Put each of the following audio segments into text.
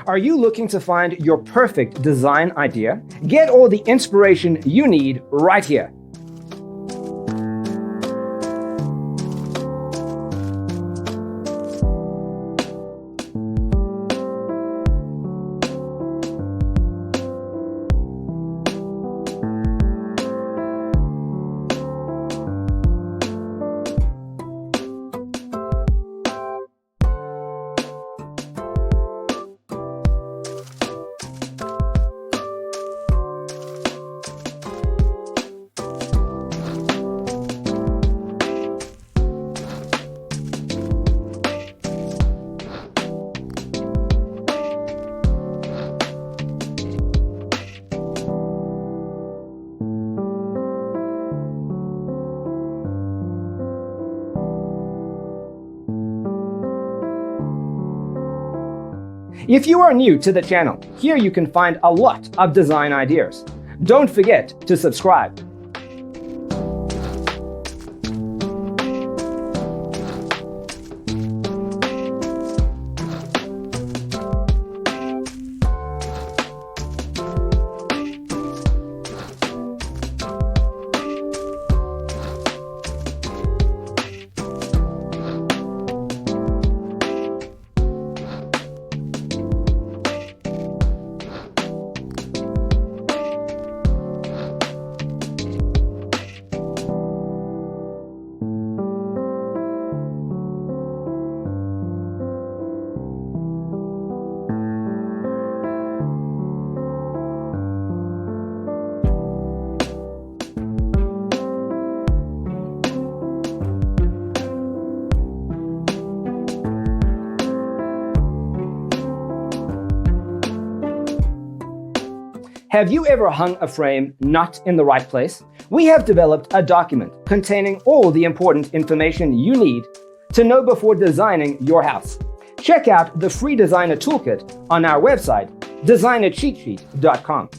Are you looking to find your perfect design idea? Get all the inspiration you need right here. If you are new to the channel, here you can find a lot of design ideas. Don't forget to subscribe. Have you ever hung a frame not in the right place? We have developed a document containing all the important information you need to know before designing your house. Check out the free designer toolkit on our website, designercheatsheet.com.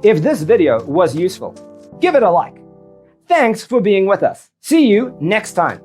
If this video was useful, give it a like. Thanks for being with us. See you next time.